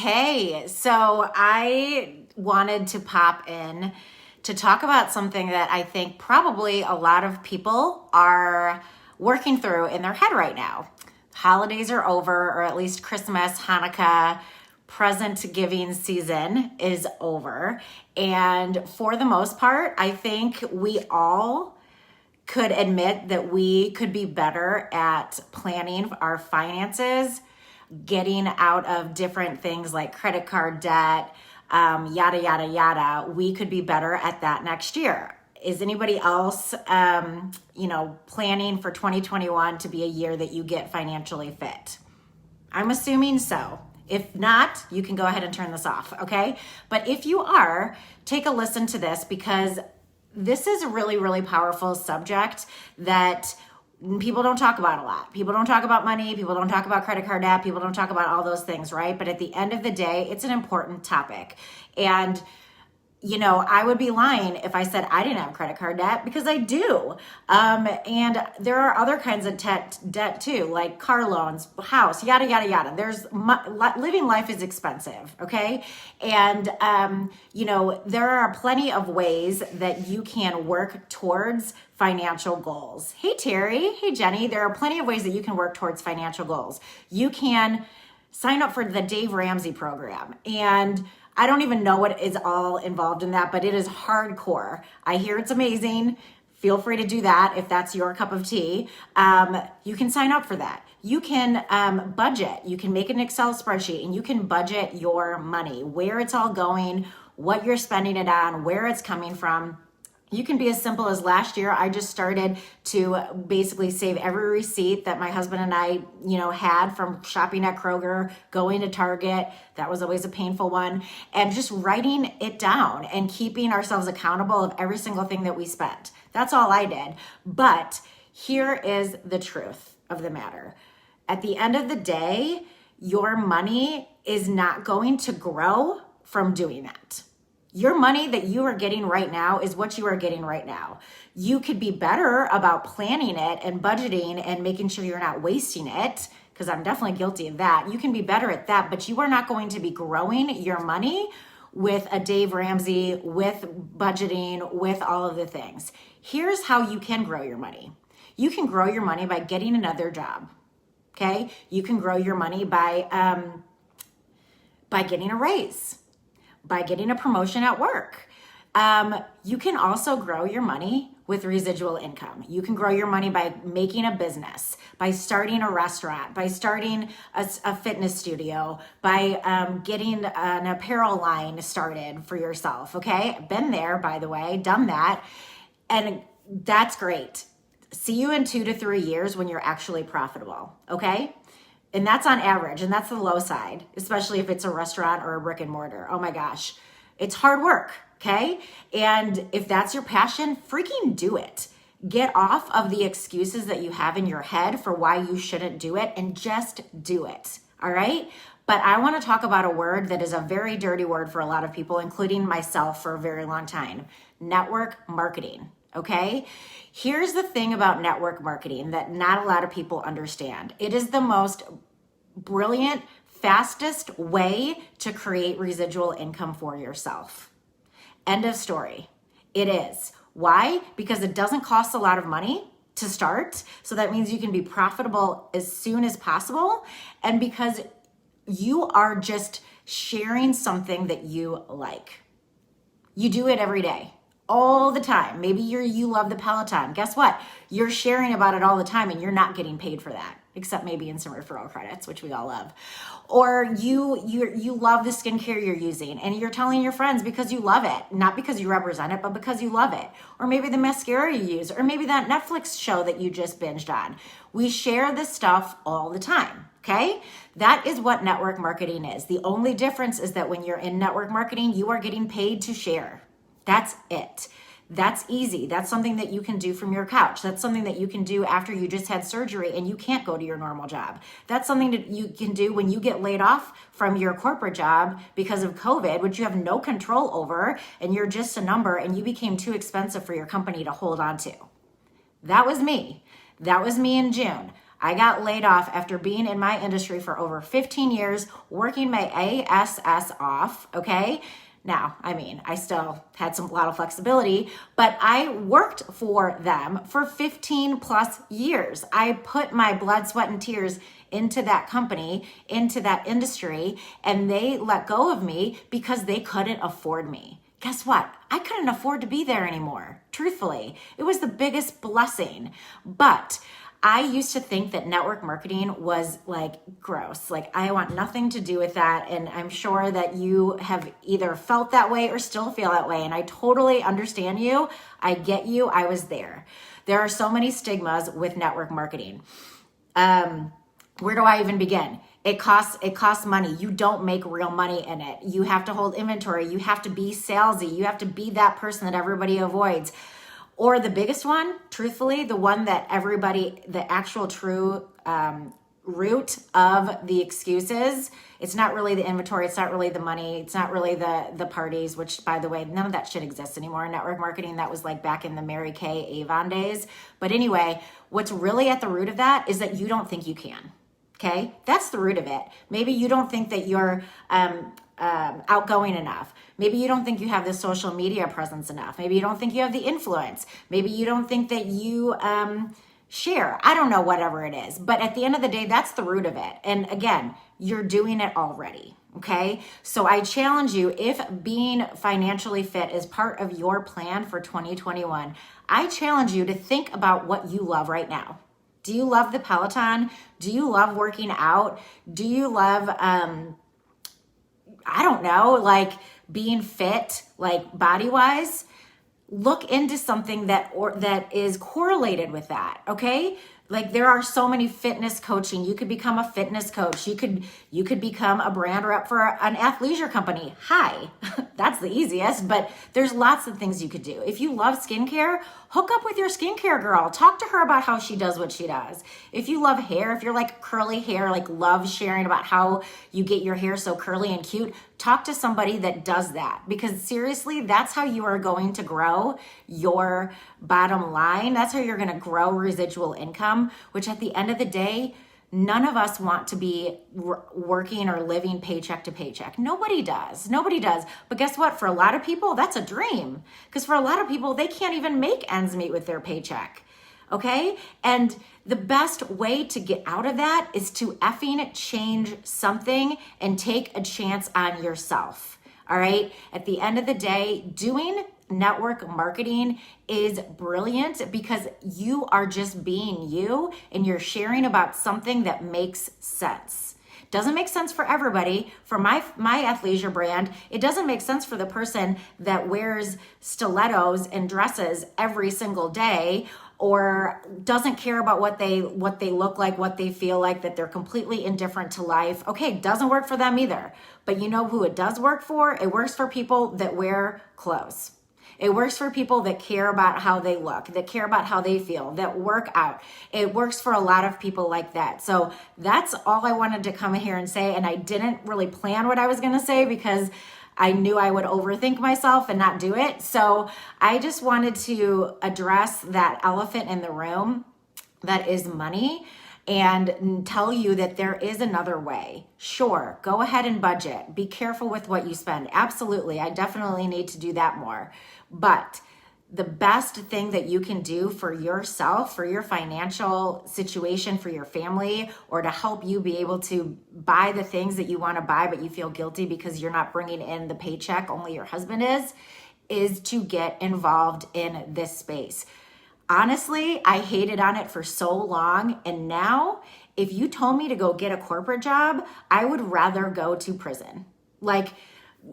Hey, so I wanted to pop in to talk about something that I think probably a lot of people are working through in their head right now. Holidays are over, or at least Christmas, Hanukkah, present giving season is over. And for the most part, I think we all could admit that we could be better at planning our finances, getting out of different things like credit card debt, yada, yada, yada. We could be better at that next year. Is anybody else, planning for 2021 to be a year that you get financially fit? I'm assuming so. If not, you can go ahead and turn this off, okay? But if you are, take a listen to this because this is a really, really powerful subject that people don't talk about a lot. People don't talk about money. People don't talk about credit card debt. People don't talk about all those things, right? But at the end of the day, it's an important topic. And I would be lying if I said I didn't have credit card debt because I do. And there are other kinds of debt too, like car loans, house, yada, yada, yada. Living life is expensive, okay? And, there are plenty of ways that you can work towards financial goals. Hey, Terry. Hey, Jenny. There are plenty of ways that you can work towards financial goals. You can sign up for the Dave Ramsey program, and I don't even know what is all involved in that, but it is hardcore. I hear it's amazing. Feel free to do that if that's your cup of tea. You can sign up for that. You can budget. You can make an Excel spreadsheet and you can budget your money, where it's all going, what you're spending it on, where it's coming from. You can be as simple as last year, I just started to basically save every receipt that my husband and I, had from shopping at Kroger, going to Target. That was always a painful one. And just writing it down and keeping ourselves accountable of every single thing that we spent. That's all I did. But here is the truth of the matter. At the end of the day, your money is not going to grow from doing that. Your money that you are getting right now is what you are getting right now. You could be better about planning it and budgeting and making sure you're not wasting it, because I'm definitely guilty of that. You can be better at that, but you are not going to be growing your money with a Dave Ramsey, with budgeting, with all of the things. Here's how you can grow your money. You can grow your money by getting another job, okay? You can grow your money by getting a raise, by getting a promotion at work. You can also grow your money with residual income. You can grow your money by making a business, by starting a restaurant, by starting a fitness studio, by getting an apparel line started for yourself, okay? Been there, by the way, done that. And that's great. See you in 2 to 3 years when you're actually profitable, okay? And that's on average, and that's the low side, especially if it's a restaurant or a brick and mortar. Oh my gosh, it's hard work, okay? And if that's your passion, freaking do it. Get off of the excuses that you have in your head for why you shouldn't do it and just do it, all right? But I want to talk about a word that is a very dirty word for a lot of people, including myself for a very long time: network marketing. Okay, here's the thing about network marketing that not a lot of people understand. It is the most brilliant, fastest way to create residual income for yourself. End of story. It is. Why? Because it doesn't cost a lot of money to start. So that means you can be profitable as soon as possible. And because you are just sharing something that you like. You do it every day. All the time. Maybe you love the Peloton. Guess what? You're sharing about it all the time and you're not getting paid for that, except maybe in some referral credits, which we all love. Or you love the skincare you're using and you're telling your friends because you love it, not because you represent it, but because you love it. Or maybe the mascara you use, or maybe that Netflix show that you just binged on. We share this stuff all the time. Okay? That is what network marketing is. The only difference is that when you're in network marketing, you are getting paid to share. That's it. That's easy. That's something that you can do from your couch. That's something that you can do after you just had surgery and you can't go to your normal job. That's something that you can do when you get laid off from your corporate job because of COVID, which you have no control over, and you're just a number and you became too expensive for your company to hold on to. That was me. That was me in June. I got laid off after being in my industry for over 15 years, working my ASS off, okay? Now, I mean, I still had a lot of flexibility, but I worked for them for 15 plus years. I put my blood, sweat, and tears into that company, into that industry, and they let go of me because they couldn't afford me. Guess what? I couldn't afford to be there anymore. Truthfully, it was the biggest blessing. But I used to think that network marketing was like gross. Like I want nothing to do with that. And I'm sure that you have either felt that way or still feel that way. And I totally understand you. I get you. I was there. There are so many stigmas with network marketing. Where do I even begin? It costs money. You don't make real money in it. You have to hold inventory. You have to be salesy. You have to be that person that everybody avoids. Or the biggest one, truthfully, the one that everybody, the actual true root of the excuses, it's not really the inventory, it's not really the money, it's not really the parties, which by the way, none of that shit exists anymore in network marketing. That was like back in the Mary Kay Avon days. But anyway, what's really at the root of that is that you don't think you can. Okay, that's the root of it. Maybe you don't think that you're outgoing enough. Maybe you don't think you have the social media presence enough. Maybe you don't think you have the influence. Maybe you don't think that you share. I don't know, whatever it is. But at the end of the day, that's the root of it. And again, you're doing it already. Okay, so I challenge you, if being financially fit is part of your plan for 2021, I challenge you to think about what you love right now. Do you love the Peloton? Do you love working out? Do you love, I don't know, like being fit, like body-wise? Look into something that is correlated with that, okay? Like there are so many fitness coaching. You could become a fitness coach. You could become a brand rep for an athleisure company. Hi, that's the easiest, but there's lots of things you could do. If you love skincare, hook up with your skincare girl. Talk to her about how she does what she does. If you love hair, if you're like curly hair, like love sharing about how you get your hair so curly and cute, talk to somebody that does that, because seriously, that's how you are going to grow your bottom line. That's how you're going to grow residual income, which at the end of the day, none of us want to be working or living paycheck to paycheck. Nobody does. Nobody does. But guess what? For a lot of people, that's a dream, because for a lot of people, they can't even make ends meet with their paycheck. Okay? And the best way to get out of that is to effing change something and take a chance on yourself. All right? At the end of the day, doing network marketing is brilliant because you are just being you and you're sharing about something that makes sense. Doesn't make sense for everybody. For my athleisure brand, it doesn't make sense for the person that wears stilettos and dresses every single day, or doesn't care about what they look like, what they feel like, that they're completely indifferent to life. Okay, doesn't work for them either. But you know who it does work for? It works for people that wear clothes. It works for people that care about how they look, that care about how they feel, that work out. It works for a lot of people like that. So that's all I wanted to come here and say. And I didn't really plan what I was going to say because I knew I would overthink myself and not do it. So I just wanted to address that elephant in the room that is money and tell you that there is another way. Sure, go ahead and budget. Be careful with what you spend. Absolutely, I definitely need to do that more. But the best thing that you can do for yourself, for your financial situation, for your family, or to help you be able to buy the things that you want to buy, but you feel guilty because you're not bringing in the paycheck, only your husband is to get involved in this space. Honestly, I hated on it for so long. And now, if you told me to go get a corporate job, I would rather go to prison. Like,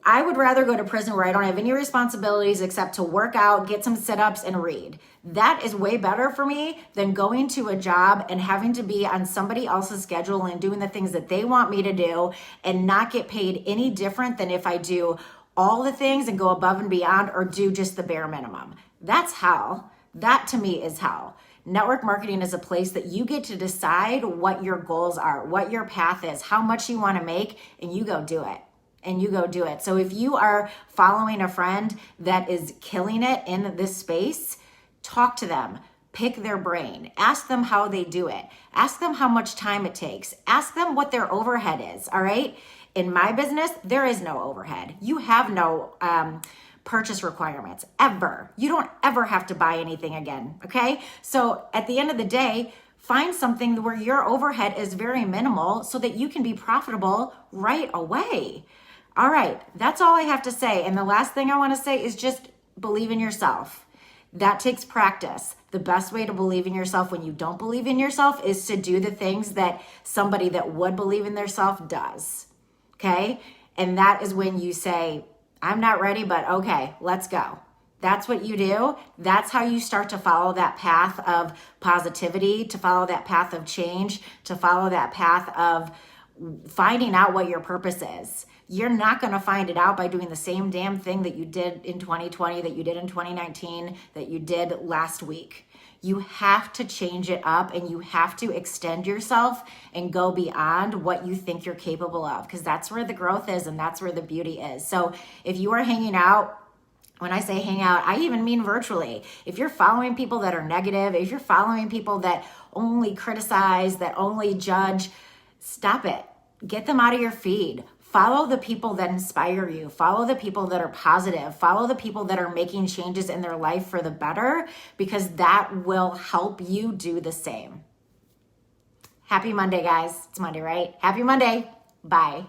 I would rather go to prison where I don't have any responsibilities except to work out, get some sit-ups, and read. That is way better for me than going to a job and having to be on somebody else's schedule and doing the things that they want me to do and not get paid any different than if I do all the things and go above and beyond or do just the bare minimum. That's hell. That to me is hell. Network marketing is a place that you get to decide what your goals are, what your path is, how much you want to make, and you go do it. And you go do it. So if you are following a friend that is killing it in this space, talk to them. Pick their brain. Ask them how they do it. Ask them how much time it takes. Ask them what their overhead is, all right? In my business, there is no overhead. You have no purchase requirements ever. You don't ever have to buy anything again, okay? So at the end of the day, find something where your overhead is very minimal so that you can be profitable right away. All right, that's all I have to say. And the last thing I want to say is just believe in yourself. That takes practice. The best way to believe in yourself when you don't believe in yourself is to do the things that somebody that would believe in themselves does. Okay? And that is when you say, I'm not ready, but okay, let's go. That's what you do. That's how you start to follow that path of positivity, to follow that path of change, to follow that path of finding out what your purpose is. You're not going to find it out by doing the same damn thing that you did in 2020, that you did in 2019, that you did last week. You have to change it up and you have to extend yourself and go beyond what you think you're capable of, because that's where the growth is and that's where the beauty is. So if you are hanging out, when I say hang out, I even mean virtually. If you're following people that are negative, if you're following people that only criticize, that only judge, stop it. Get them out of your feed. Follow the people that inspire you. Follow the people that are positive. Follow the people that are making changes in their life for the better, because that will help you do the same. Happy Monday, guys. It's Monday, right? Happy Monday. Bye.